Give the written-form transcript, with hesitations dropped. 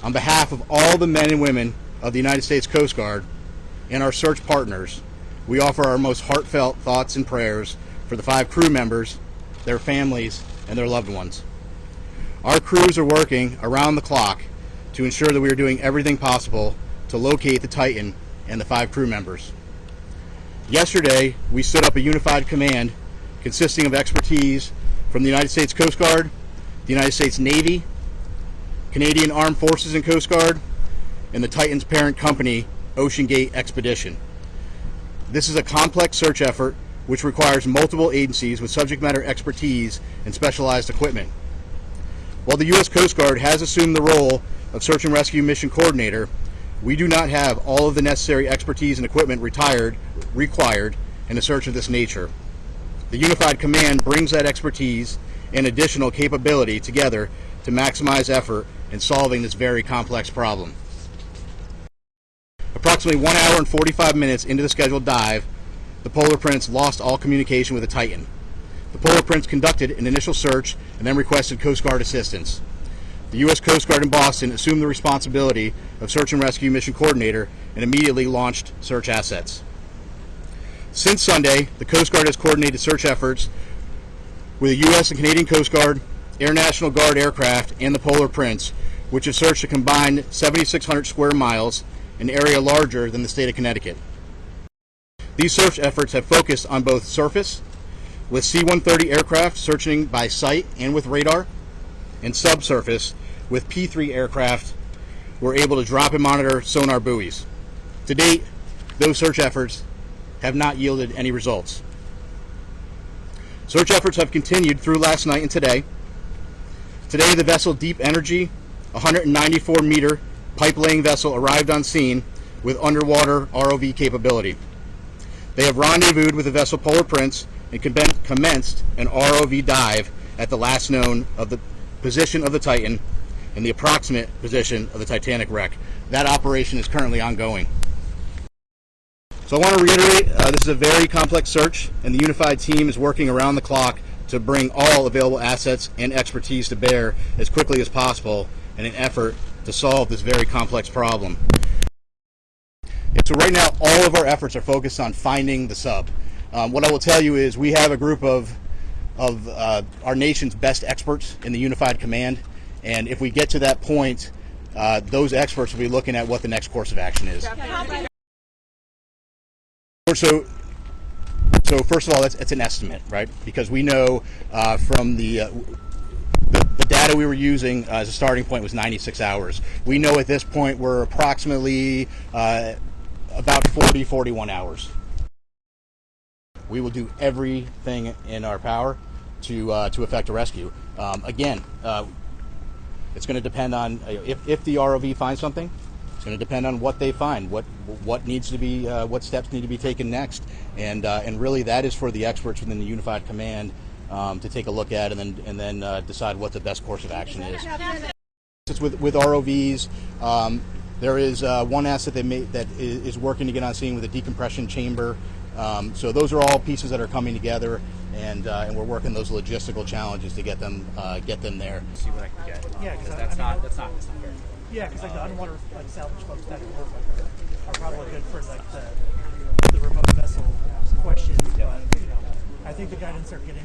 On behalf of all the men and women of the United States Coast Guard and our search partners, we offer our most heartfelt thoughts and prayers for the 5 crew members, their families, and their loved ones. Our crews are working around the clock to ensure that we are doing everything possible to locate the Titan and the 5 crew members. Yesterday, we stood up a unified command consisting of expertise from the United States Coast Guard, the United States Navy, Canadian Armed Forces and Coast Guard, and the Titan's parent company, Ocean Gate Expedition. This is a complex search effort which requires multiple agencies with subject matter expertise and specialized equipment. While the U.S. Coast Guard has assumed the role of search and rescue mission coordinator, we do not have all of the necessary expertise and equipment required in a search of this nature. The Unified Command brings that expertise and additional capability together to maximize effort in solving this very complex problem. Approximately 1 hour and 45 minutes into the scheduled dive, the Polar Prince lost all communication with the Titan. The Polar Prince conducted an initial search and then requested Coast Guard assistance. The U.S. Coast Guard in Boston assumed the responsibility of search and rescue mission coordinator and immediately launched search assets. Since Sunday, the Coast Guard has coordinated search efforts with the U.S. and Canadian Coast Guard, Air National Guard aircraft, and the Polar Prince, which have searched a combined 7,600 square miles, an area larger than the state of Connecticut. These search efforts have focused on both surface, with C-130 aircraft searching by sight and with radar, and subsurface, with P-3 aircraft were able to drop and monitor sonar buoys. To date, those search efforts have not yielded any results. Search efforts have continued through last night and today. Today, the vessel Deep Energy, a 194-meter pipe-laying vessel, arrived on scene with underwater ROV capability. They have rendezvoused with the vessel Polar Prince and commenced an ROV dive at the last known of the position of the Titan and the approximate position of the Titanic wreck. That operation is currently ongoing. So I want to reiterate, this is a very complex search, and the unified team is working around the clock to bring all available assets and expertise to bear as quickly as possible in an effort to solve this very complex problem. And so right now, all of our efforts are focused on finding the sub. What I will tell you is we have a group of our nation's best experts in the Unified Command, and if we get to that point, those experts will be looking at what the next course of action is. So first of all, it's an estimate, right? Because we know from the data we were using as a starting point was 96 hours. We know at this point we're approximately about 41 hours. We will do everything in our power to effect a rescue. Again, it's going to depend on if the ROV finds something. It's going to depend on what they find, what needs to be, what steps need to be taken next, and really that is for the experts within the Unified Command to take a look at and then decide what the best course of action is. With ROVs, there is one asset that is working to get on scene with a decompression chamber. So those are all pieces that are coming together, and we're working those logistical challenges to get them there. See what I can get. Yeah, because that's not fair. Yeah, because like the underwater salvage folks that are probably good for like the remote vessel questions, but I think the guidance are getting.